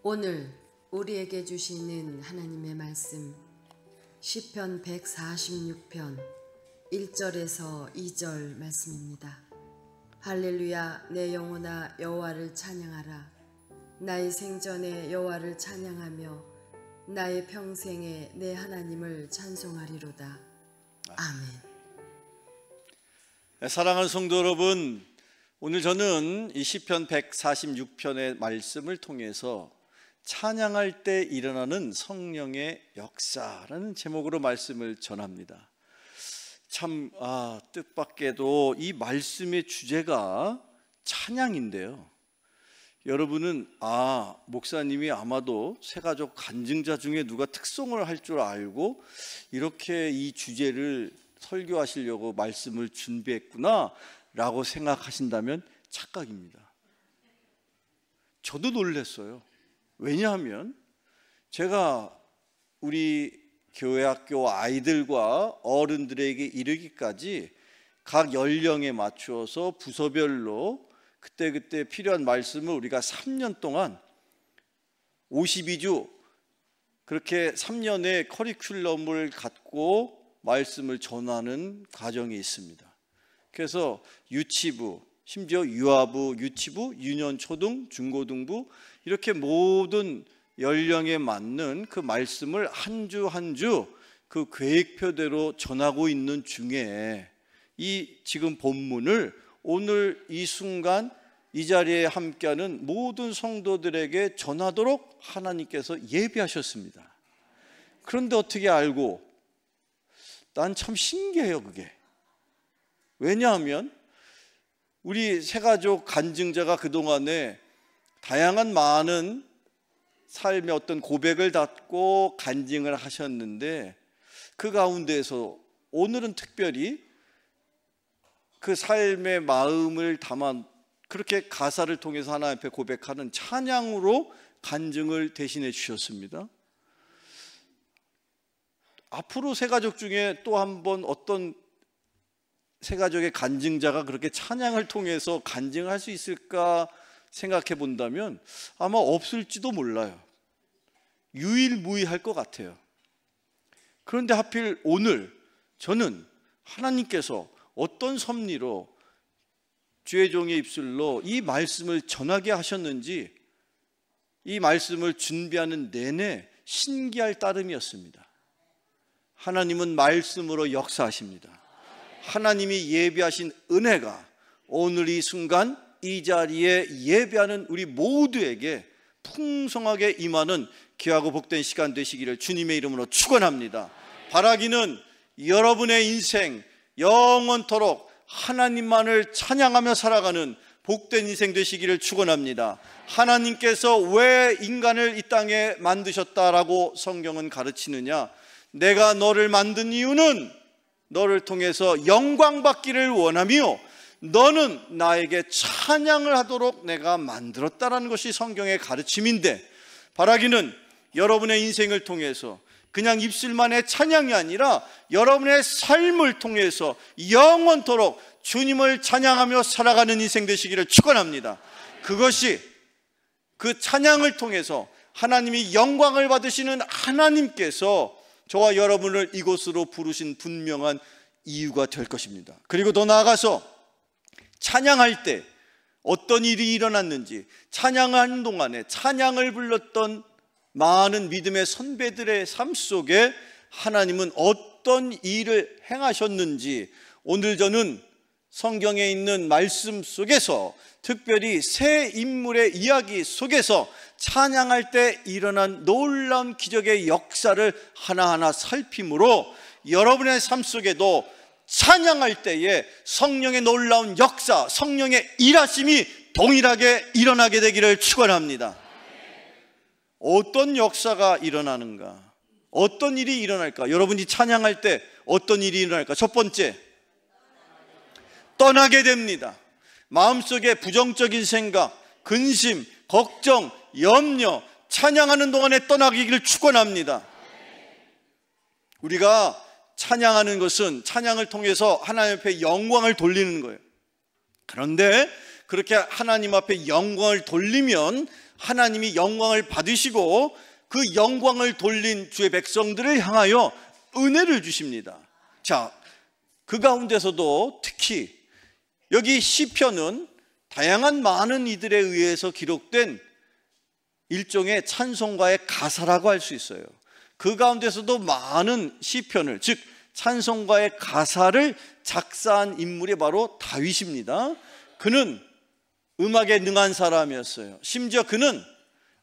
오늘 우리에게 주시는 하나님의 말씀 시편 146편 1절에서 2절 말씀입니다. 할렐루야, 내 영혼아 여호와를 찬양하라. 나의 생전에 여호와를 찬양하며 나의 평생에 내 하나님을 찬송하리로다. 아멘. 사랑하는 성도 여러분, 오늘 저는 이 시편 146편의 말씀을 통해서 찬양할 때 일어나는 성령의 역사라는 제목으로 말씀을 전합니다. 참 뜻밖에도 이 말씀의 주제가 찬양인데요, 여러분은 목사님이 아마도 새가족 간증자 중에 누가 특송을 할 줄 알고 이렇게 이 주제를 설교하시려고 말씀을 준비했구나 라고 생각하신다면 착각입니다. 저도 놀랐어요. 왜냐하면 제가 우리 교회 학교 아이들과 어른들에게 이르기까지 각 연령에 맞추어서 부서별로 그때 필요한 말씀을 우리가 3년 동안 52주 그렇게 3년의 커리큘럼을 갖고 말씀을 전하는 과정이 있습니다. 그래서 유치부, 심지어 유아부, 유치부, 유년 초등, 중고등부 이렇게 모든 연령에 맞는 그 말씀을 한 주 한 주 그 계획표대로 전하고 있는 중에 이 지금 본문을 오늘 이 순간 이 자리에 함께하는 모든 성도들에게 전하도록 하나님께서 예비하셨습니다. 그런데 어떻게 알고? 난 참 신기해요, 그게. 왜냐하면 우리 새가족 간증자가 그동안에 다양한 많은 삶의 어떤 고백을 갖고 간증을 하셨는데 그 가운데에서 오늘은 특별히 그 삶의 마음을 담아 그렇게 가사를 통해서 하나님 앞에 고백하는 찬양으로 간증을 대신해 주셨습니다. 앞으로 새가족 중에 또 한 번 어떤 새가족의 간증자가 그렇게 찬양을 통해서 간증할 수 있을까 생각해 본다면 아마 없을지도 몰라요. 유일무이할 것 같아요. 그런데 하필 오늘 저는 하나님께서 어떤 섭리로 주의 종의 입술로 이 말씀을 전하게 하셨는지 이 말씀을 준비하는 내내 신기할 따름이었습니다. 하나님은 말씀으로 역사하십니다. 하나님이 예비하신 은혜가 오늘 이 순간 이 자리에 예배하는 우리 모두에게 풍성하게 임하는 귀하고 복된 시간 되시기를 주님의 이름으로 축원합니다. 바라기는 여러분의 인생 영원토록 하나님만을 찬양하며 살아가는 복된 인생 되시기를 축원합니다. 하나님께서 왜 인간을 이 땅에 만드셨다라고 성경은 가르치느냐? 내가 너를 만든 이유는 너를 통해서 영광 받기를 원하며 너는 나에게 찬양을 하도록 내가 만들었다라는 것이 성경의 가르침인데, 바라기는 여러분의 인생을 통해서 그냥 입술만의 찬양이 아니라 여러분의 삶을 통해서 영원토록 주님을 찬양하며 살아가는 인생 되시기를 축원합니다. 그것이 그 찬양을 통해서 하나님이 영광을 받으시는 하나님께서 저와 여러분을 이곳으로 부르신 분명한 이유가 될 것입니다. 그리고 더 나아가서 찬양할 때 어떤 일이 일어났는지, 찬양하는 동안에 찬양을 불렀던 많은 믿음의 선배들의 삶 속에 하나님은 어떤 일을 행하셨는지 오늘 저는 성경에 있는 말씀 속에서 특별히 새 인물의 이야기 속에서 찬양할 때 일어난 놀라운 기적의 역사를 하나하나 살핌으로 여러분의 삶 속에도 찬양할 때에 성령의 놀라운 역사, 성령의 일하심이 동일하게 일어나게 되기를 축원합니다. 어떤 역사가 일어나는가? 어떤 일이 일어날까? 여러분이 찬양할 때 어떤 일이 일어날까? 첫 번째, 떠나게 됩니다. 마음속에 부정적인 생각, 근심, 걱정, 염려, 찬양하는 동안에 떠나기를 축원합니다. 우리가 찬양하는 것은 찬양을 통해서 하나님 앞에 영광을 돌리는 거예요. 그런데 그렇게 하나님 앞에 영광을 돌리면 하나님이 영광을 받으시고 그 영광을 돌린 주의 백성들을 향하여 은혜를 주십니다. 자, 그 가운데서도 특히 여기 시편은 다양한 많은 이들에 의해서 기록된 일종의 찬송가의 가사라고 할 수 있어요. 그 가운데서도 많은 시편을, 즉 찬송가의 가사를 작사한 인물이 바로 다윗입니다. 그는 음악에 능한 사람이었어요. 심지어 그는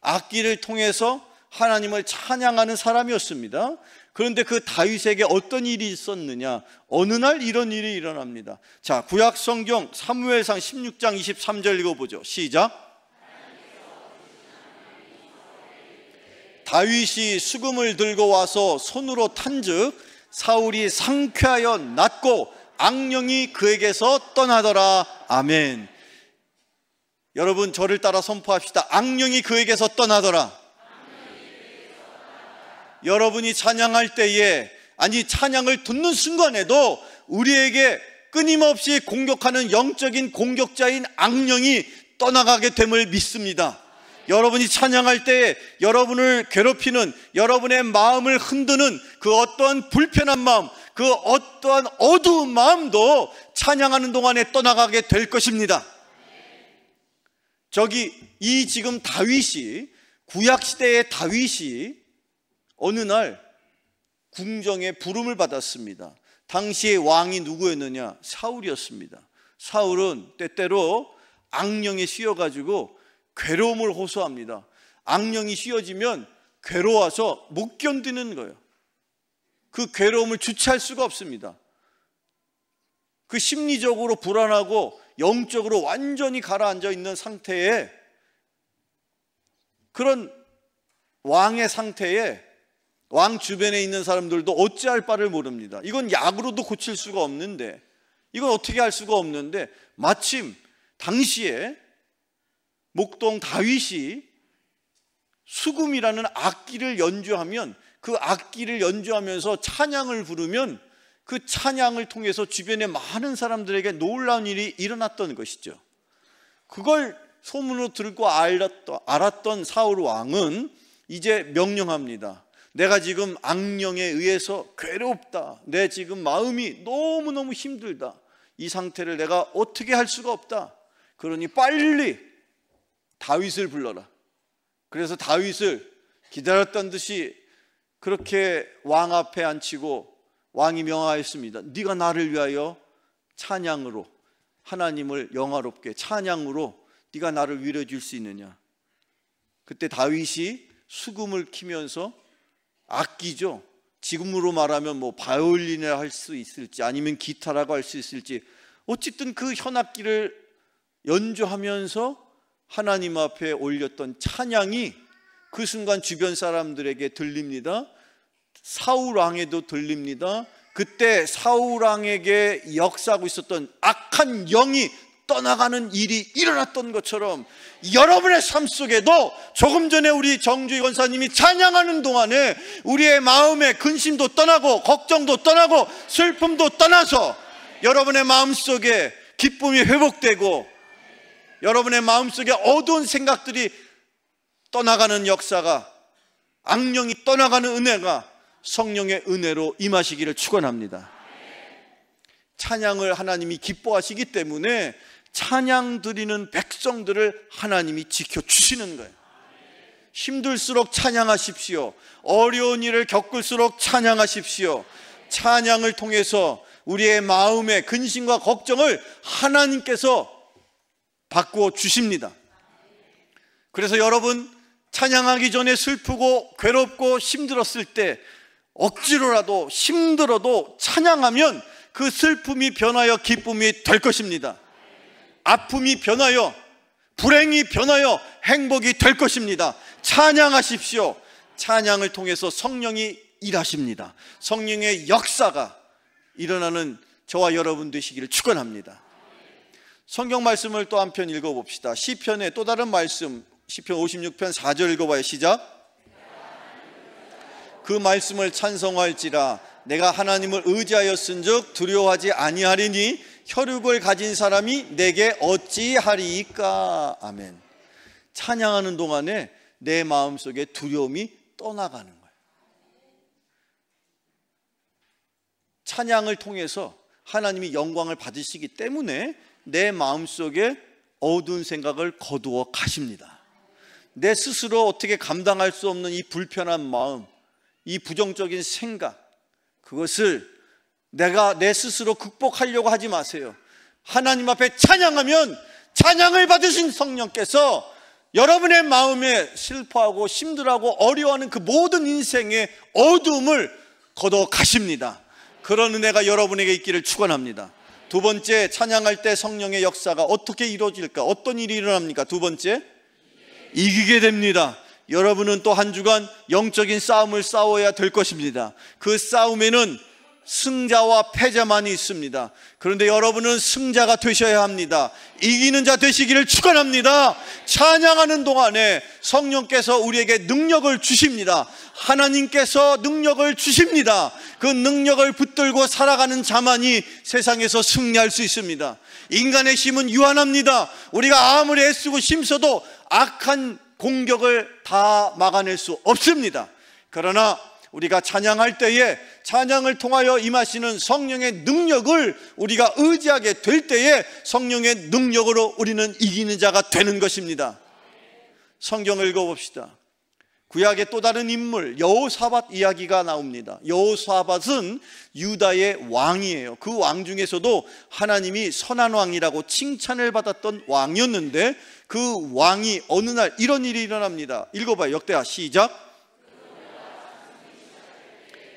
악기를 통해서 하나님을 찬양하는 사람이었습니다. 그런데 그 다윗에게 어떤 일이 있었느냐? 어느 날 이런 일이 일어납니다. 자, 구약 성경 사무엘상 16장 23절 읽어보죠. 시작. 다윗이 수금을 들고 와서 손으로 탄즉 사울이 상쾌하여 낫고 악령이 그에게서 떠나더라. 아멘. 여러분, 저를 따라 선포합시다. 악령이 그에게서 떠나더라. 여러분이 찬양할 때에, 아니 찬양을 듣는 순간에도 우리에게 끊임없이 공격하는 영적인 공격자인 악령이 떠나가게 됨을 믿습니다. 여러분이 찬양할 때에 여러분을 괴롭히는, 여러분의 마음을 흔드는 그 어떠한 불편한 마음, 그 어떠한 어두운 마음도 찬양하는 동안에 떠나가게 될 것입니다. 이 지금 다윗이, 구약시대의 다윗이 어느 날 궁정에 부름을 받았습니다. 당시의 왕이 누구였느냐? 사울이었습니다. 사울은 때때로 악령에 씌어가지고 괴로움을 호소합니다. 악령이 씌어지면 괴로워서 못 견디는 거예요. 그 괴로움을 주체할 수가 없습니다. 그 심리적으로 불안하고 영적으로 완전히 가라앉아 있는 상태에, 그런 왕의 상태에 왕 주변에 있는 사람들도 어찌할 바를 모릅니다. 이건 약으로도 고칠 수가 없는데, 이건 어떻게 할 수가 없는데, 마침 당시에 목동 다윗이 수금이라는 악기를 연주하면, 그 악기를 연주하면서 찬양을 부르면 그 찬양을 통해서 주변의 많은 사람들에게 놀라운 일이 일어났던 것이죠. 그걸 소문으로 들고 알았던 사울 왕은 이제 명령합니다. 내가 지금 악령에 의해서 괴롭다. 내 지금 마음이 너무너무 힘들다. 이 상태를 내가 어떻게 할 수가 없다. 그러니 빨리 다윗을 불러라. 그래서 다윗을 기다렸던 듯이 그렇게 왕 앞에 앉히고 왕이 명하였습니다. 네가 나를 위하여 찬양으로, 하나님을 영화롭게 찬양으로 네가 나를 위로해 줄 수 있느냐. 그때 다윗이 수금을 키면서, 악기죠, 지금으로 말하면 뭐 바이올린이라 할 수 있을지 아니면 기타라고 할 수 있을지, 어쨌든 그 현악기를 연주하면서 하나님 앞에 올렸던 찬양이 그 순간 주변 사람들에게 들립니다. 사울 왕에도 들립니다. 그때 사울 왕에게 역사하고 있었던 악한 영이 떠나가는 일이 일어났던 것처럼 여러분의 삶 속에도 조금 전에 우리 정주희 권사님이 찬양하는 동안에 우리의 마음의 근심도 떠나고 걱정도 떠나고 슬픔도 떠나서 여러분의 마음속에 기쁨이 회복되고 여러분의 마음속에 어두운 생각들이 떠나가는 역사가, 악령이 떠나가는 은혜가 성령의 은혜로 임하시기를 축원합니다. 찬양을 하나님이 기뻐하시기 때문에 찬양 드리는 백성들을 하나님이 지켜주시는 거예요. 힘들수록 찬양하십시오. 어려운 일을 겪을수록 찬양하십시오. 찬양을 통해서 우리의 마음의 근심과 걱정을 하나님께서 바꾸어 주십니다. 그래서 여러분, 찬양하기 전에 슬프고 괴롭고 힘들었을 때 억지로라도 힘들어도 찬양하면 그 슬픔이 변하여 기쁨이 될 것입니다. 아픔이 변하여 불행이 변하여 행복이 될 것입니다. 찬양하십시오. 찬양을 통해서 성령이 일하십니다. 성령의 역사가 일어나는 저와 여러분 되시기를 축원합니다. 성경 말씀을 또 한편 읽어봅시다. 시편의 또 다른 말씀, 시편 56편 4절 읽어봐요. 시작. 그 말씀을 찬송할지라 내가 하나님을 의지하였은즉 두려워하지 아니하리니 혈육을 가진 사람이 내게 어찌하리이까. 아멘. 찬양하는 동안에 내 마음속에 두려움이 떠나가는 거예요. 찬양을 통해서 하나님이 영광을 받으시기 때문에 내 마음속에 어두운 생각을 거두어 가십니다. 내 스스로 어떻게 감당할 수 없는 이 불편한 마음, 이 부정적인 생각, 그것을 내가 내 스스로 극복하려고 하지 마세요. 하나님 앞에 찬양하면 찬양을 받으신 성령께서 여러분의 마음에 슬퍼하고 힘들어하고 어려워하는 그 모든 인생의 어두움을 걷어 가십니다. 그런 은혜가 여러분에게 있기를 축원합니다. 두 번째, 찬양할 때 성령의 역사가 어떻게 이루어질까? 어떤 일이 일어납니까? 두 번째, 이기게 됩니다. 여러분은 또 한 주간 영적인 싸움을 싸워야 될 것입니다. 그 싸움에는 승자와 패자만이 있습니다. 그런데 여러분은 승자가 되셔야 합니다. 이기는 자 되시기를 축원합니다. 찬양하는 동안에 성령께서 우리에게 능력을 주십니다. 하나님께서 능력을 주십니다. 그 능력을 붙들고 살아가는 자만이 세상에서 승리할 수 있습니다. 인간의 힘은 유한합니다. 우리가 아무리 애쓰고 힘써도 악한 공격을 다 막아낼 수 없습니다. 그러나 우리가 찬양할 때에 찬양을 통하여 임하시는 성령의 능력을 우리가 의지하게 될 때에 성령의 능력으로 우리는 이기는 자가 되는 것입니다. 성경을 읽어봅시다. 구약의 또 다른 인물 여호사밧 이야기가 나옵니다. 여호사밧은 유다의 왕이에요. 그 왕 중에서도 하나님이 선한 왕이라고 칭찬을 받았던 왕이었는데 그 왕이 어느 날 이런 일이 일어납니다. 읽어봐요. 역대하 시작.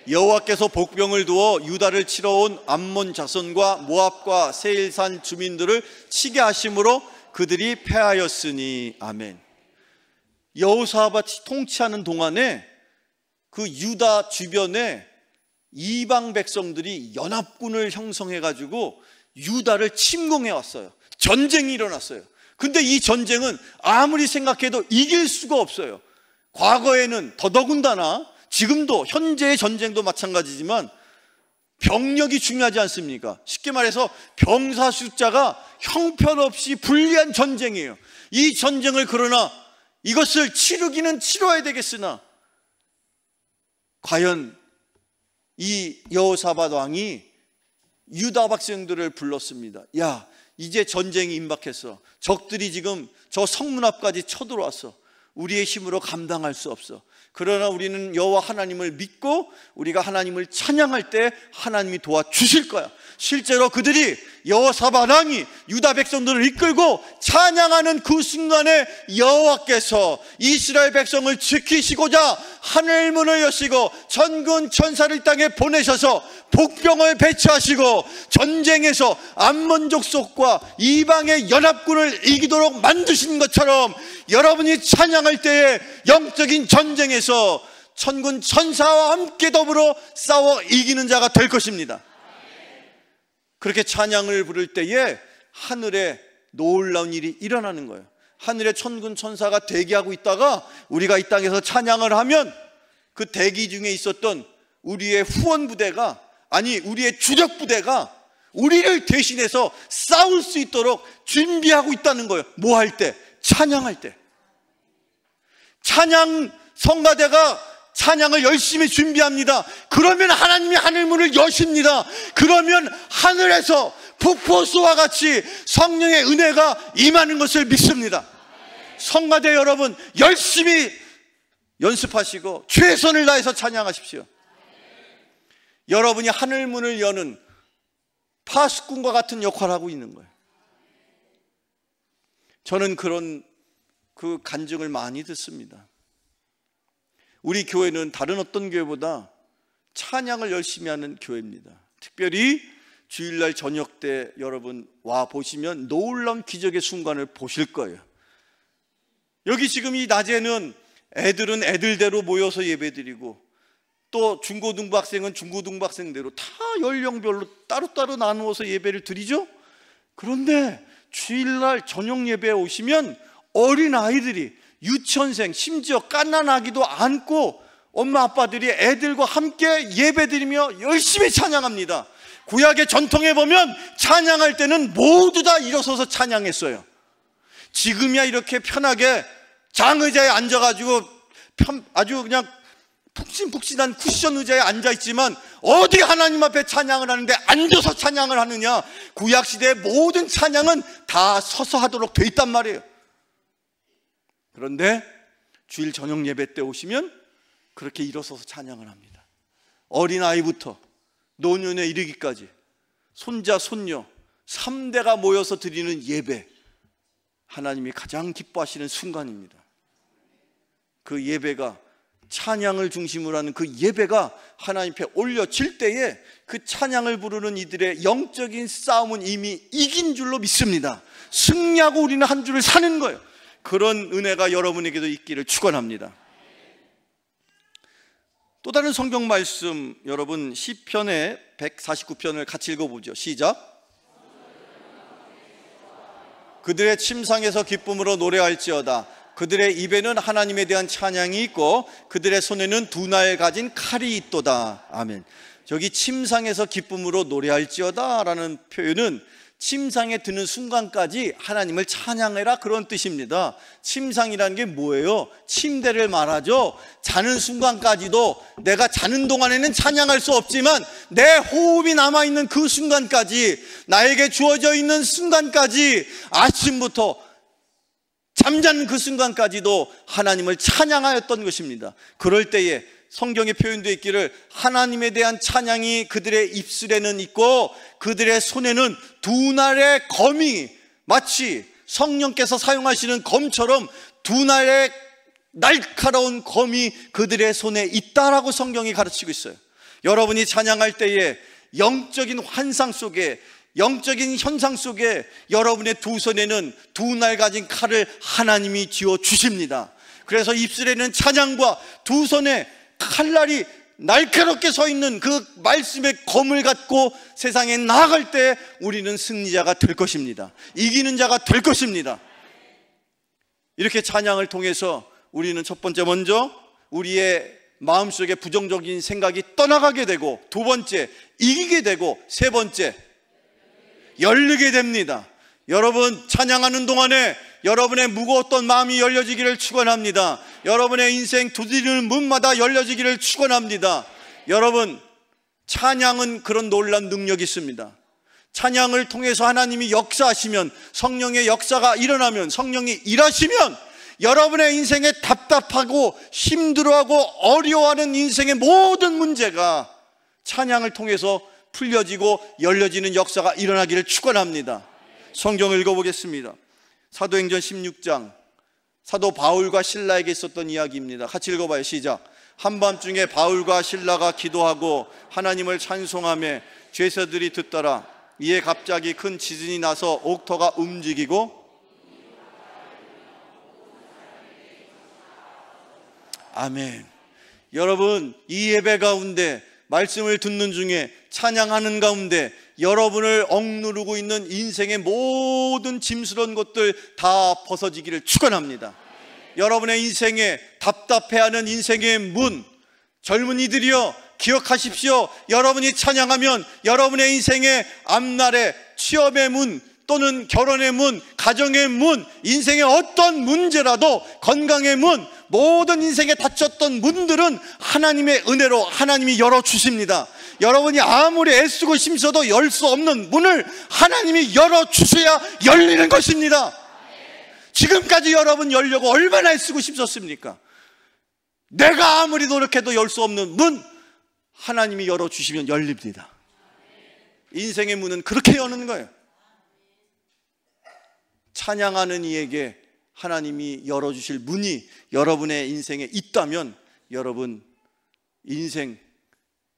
여호와께서 복병을 두어 유다를 치러 온 암몬 자손과 모압과 세일산 주민들을 치게 하심으로 그들이 패하였으니. 아멘. 여호사밧이 통치하는 동안에 그 유다 주변에 이방 백성들이 연합군을 형성해 가지고 유다를 침공해 왔어요. 전쟁이 일어났어요. 근데 이 전쟁은 아무리 생각해도 이길 수가 없어요. 과거에는 더더군다나 지금도 현재의 전쟁도 마찬가지지만 병력이 중요하지 않습니까? 쉽게 말해서 병사 숫자가 형편없이 불리한 전쟁이에요. 이 전쟁을 그러나 이것을 치르기는 치러야 되겠으나 과연 이 여호사밧 왕이 유다 백성들을 불렀습니다. 야, 이제 전쟁이 임박했어. 적들이 지금 저 성문 앞까지 쳐들어왔어. 우리의 힘으로 감당할 수 없어. 그러나 우리는 여호와 하나님을 믿고 우리가 하나님을 찬양할 때 하나님이 도와주실 거야. 실제로 그들이 여호사밧 왕이 유다 백성들을 이끌고 찬양하는 그 순간에 여호와께서 이스라엘 백성을 지키시고자 하늘문을 여시고 천군 천사를 이 땅에 보내셔서 복병을 배치하시고 전쟁에서 암몬 족속과 이방의 연합군을 이기도록 만드신 것처럼 여러분이 찬양할 때에 영적인 전쟁에서 천군 천사와 함께 더불어 싸워 이기는 자가 될 것입니다. 그렇게 찬양을 부를 때에 하늘에 놀라운 일이 일어나는 거예요. 하늘에 천군 천사가 대기하고 있다가 우리가 이 땅에서 찬양을 하면 그 대기 중에 있었던 우리의 후원 부대가, 아니 우리의 주력 부대가 우리를 대신해서 싸울 수 있도록 준비하고 있다는 거예요. 뭐 할 때? 찬양할 때. 찬양 성가대가 찬양을 열심히 준비합니다. 그러면 하나님이 하늘문을 여십니다. 그러면 하늘에서 폭포수와 같이 성령의 은혜가 임하는 것을 믿습니다. 성가대 여러분, 열심히 연습하시고 최선을 다해서 찬양하십시오. 여러분이 하늘문을 여는 파수꾼과 같은 역할을 하고 있는 거예요. 저는 그런 그 간증을 많이 듣습니다. 우리 교회는 다른 어떤 교회보다 찬양을 열심히 하는 교회입니다. 특별히 주일날 저녁 때 여러분 와 보시면 놀라운 기적의 순간을 보실 거예요. 여기 지금 이 낮에는 애들은 애들대로 모여서 예배드리고 또 중고등부 학생은 중고등부 학생대로 다 연령별로 따로따로 나누어서 예배를 드리죠. 그런데 주일날 저녁 예배에 오시면 어린 아이들이, 유치원생, 심지어 갓난아기도 안고 엄마 아빠들이 애들과 함께 예배드리며 열심히 찬양합니다. 구약의 전통에 보면 찬양할 때는 모두 다 일어서서 찬양했어요. 지금이야 이렇게 편하게 장의자에 앉아가지고 아주 그냥 푹신푹신한 쿠션 의자에 앉아있지만 어디 하나님 앞에 찬양을 하는데 앉아서 찬양을 하느냐? 구약시대의 모든 찬양은 다 서서 하도록 돼 있단 말이에요. 그런데 주일 저녁 예배 때 오시면 그렇게 일어서서 찬양을 합니다. 어린아이부터 노년에 이르기까지 손자 손녀 3대가 모여서 드리는 예배, 하나님이 가장 기뻐하시는 순간입니다. 그 예배가, 찬양을 중심으로 하는 그 예배가 하나님 앞에 올려질 때에 그 찬양을 부르는 이들의 영적인 싸움은 이미 이긴 줄로 믿습니다. 승리하고 우리는 한 주를 사는 거예요. 그런 은혜가 여러분에게도 있기를 축원합니다. 또 다른 성경 말씀, 여러분 시편의 149편을 같이 읽어보죠. 시작. 그들의 침상에서 기쁨으로 노래할지어다. 그들의 입에는 하나님에 대한 찬양이 있고 그들의 손에는 두 날 가진 칼이 있도다. 아멘. 저기 침상에서 기쁨으로 노래할지어다 라는 표현은 침상에 드는 순간까지 하나님을 찬양해라, 그런 뜻입니다. 침상이라는 게 뭐예요? 침대를 말하죠. 자는 순간까지도, 내가 자는 동안에는 찬양할 수 없지만 내 호흡이 남아있는 그 순간까지, 나에게 주어져 있는 순간까지, 아침부터 잠자는 그 순간까지도 하나님을 찬양하였던 것입니다. 그럴 때에 성경에 표현되어 있기를 하나님에 대한 찬양이 그들의 입술에는 있고 그들의 손에는 두 날의 검이, 마치 성령께서 사용하시는 검처럼 두 날의 날카로운 검이 그들의 손에 있다라고 성경이 가르치고 있어요. 여러분이 찬양할 때에 영적인 환상 속에, 영적인 현상 속에 여러분의 두 손에는 두 날 가진 칼을 하나님이 쥐어 주십니다. 그래서 입술에는 찬양과 두 손에 칼날이 날카롭게 서 있는 그 말씀의 검을 갖고 세상에 나아갈 때 우리는 승리자가 될 것입니다. 이기는 자가 될 것입니다. 이렇게 찬양을 통해서 우리는 첫 번째, 먼저 우리의 마음속에 부정적인 생각이 떠나가게 되고, 두 번째 이기게 되고, 세 번째 열리게 됩니다. 여러분 찬양하는 동안에 여러분의 무거웠던 마음이 열려지기를 축원합니다. 여러분의 인생 두드리는 문마다 열려지기를 축원합니다. 여러분, 찬양은 그런 놀라운 능력이 있습니다. 찬양을 통해서 하나님이 역사하시면, 성령의 역사가 일어나면, 성령이 일하시면 여러분의 인생에 답답하고 힘들어하고 어려워하는 인생의 모든 문제가 찬양을 통해서 풀려지고 열려지는 역사가 일어나기를 축원합니다. 성경을 읽어보겠습니다. 사도행전 16장, 사도 바울과 신라에게 있었던 이야기입니다. 같이 읽어봐요. 시작. 한밤중에 바울과 신라가 기도하고 하나님을 찬송하며 죄수들이 듣더라. 이에 갑자기 큰 지진이 나서 옥터가 움직이고, 아멘. 여러분, 이 예배 가운데 말씀을 듣는 중에, 찬양하는 가운데 여러분을 억누르고 있는 인생의 모든 짐스러운 것들 다 벗어지기를 축원합니다. 여러분의 인생에 답답해하는 인생의 문, 젊은이들이여 기억하십시오. 여러분이 찬양하면 여러분의 인생의 앞날의 취업의 문, 또는 결혼의 문, 가정의 문, 인생의 어떤 문제라도, 건강의 문, 모든 인생에 닫혔던 문들은 하나님의 은혜로 하나님이 열어주십니다. 여러분이 아무리 애쓰고 힘써도 열 수 없는 문을 하나님이 열어주셔야 열리는 것입니다. 지금까지 여러분 열려고 얼마나 애쓰고 힘썼습니까? 내가 아무리 노력해도 열 수 없는 문, 하나님이 열어주시면 열립니다. 인생의 문은 그렇게 여는 거예요. 찬양하는 이에게 하나님이 열어주실 문이 여러분의 인생에 있다면, 여러분 인생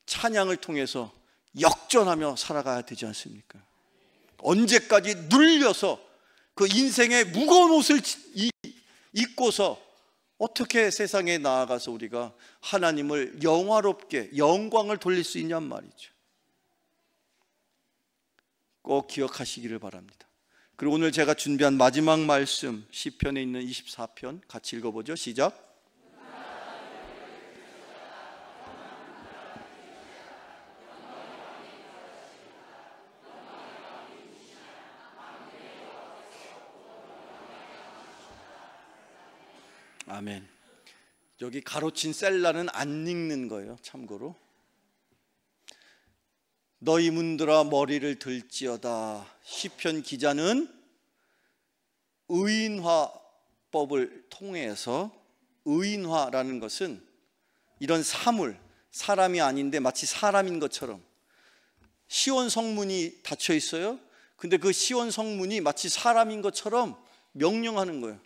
찬양을 통해서 역전하며 살아가야 되지 않습니까? 언제까지 눌려서 그 인생의 무거운 옷을 입고서 어떻게 세상에 나아가서 우리가 하나님을 영화롭게 영광을 돌릴 수 있냔 말이죠. 꼭 기억하시기를 바랍니다. 그리고 오늘 제가 준비한 마지막 말씀, 시편에 있는 24편 같이 읽어보죠. 시작. 아멘. 여기 가로친 셀라는 안 읽는 거예요. 참고로 너희 문들아 머리를 들지어다. 시편 기자는 의인화법을 통해서, 의인화라는 것은 이런 사물, 사람이 아닌데 마치 사람인 것처럼, 시온 성문이 닫혀 있어요. 근데 그 시온 성문이 마치 사람인 것처럼 명령하는 거예요.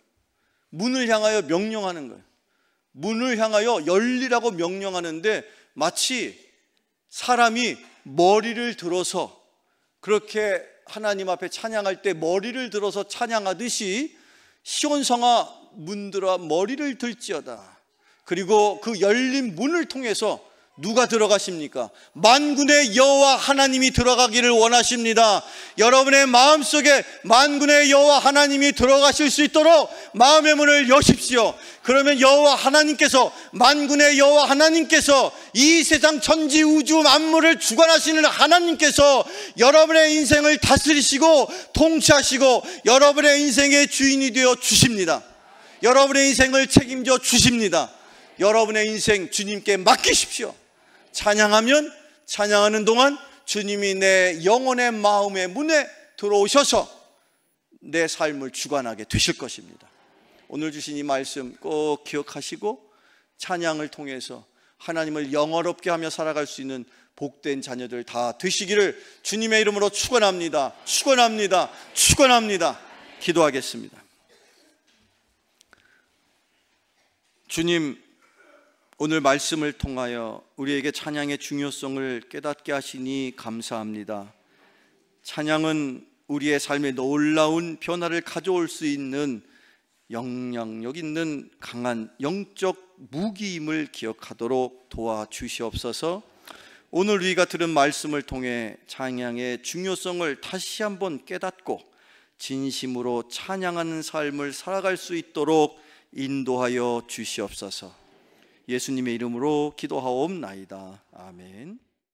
문을 향하여 명령하는 거예요. 문을 향하여 열리라고 명령하는데 마치 사람이 머리를 들어서, 그렇게 하나님 앞에 찬양할 때 머리를 들어서 찬양하듯이 시온성아 문들아 머리를 들지어다. 그리고 그 열린 문을 통해서 누가 들어가십니까? 만군의 여호와 하나님이 들어가기를 원하십니다. 여러분의 마음속에 만군의 여호와 하나님이 들어가실 수 있도록 마음의 문을 여십시오. 그러면 여호와 하나님께서, 만군의 여호와 하나님께서, 이 세상 천지 우주 만물을 주관하시는 하나님께서 여러분의 인생을 다스리시고 통치하시고 여러분의 인생의 주인이 되어 주십니다. 여러분의 인생을 책임져 주십니다. 여러분의 인생 주님께 맡기십시오. 찬양하면 찬양하는 동안 주님이 내 영혼의 마음의 문에 들어오셔서 내 삶을 주관하게 되실 것입니다. 오늘 주신 이 말씀 꼭 기억하시고 찬양을 통해서 하나님을 영화롭게 하며 살아갈 수 있는 복된 자녀들 다 되시기를 주님의 이름으로 축원합니다. 축원합니다. 축원합니다. 기도하겠습니다. 주님, 오늘 말씀을 통하여 우리에게 찬양의 중요성을 깨닫게 하시니 감사합니다. 찬양은 우리의 삶에 놀라운 변화를 가져올 수 있는 영향력 있는 강한 영적 무기임을 기억하도록 도와주시옵소서. 오늘 우리가 들은 말씀을 통해 찬양의 중요성을 다시 한번 깨닫고 진심으로 찬양하는 삶을 살아갈 수 있도록 인도하여 주시옵소서. 예수님의 이름으로 기도하옵나이다. 아멘.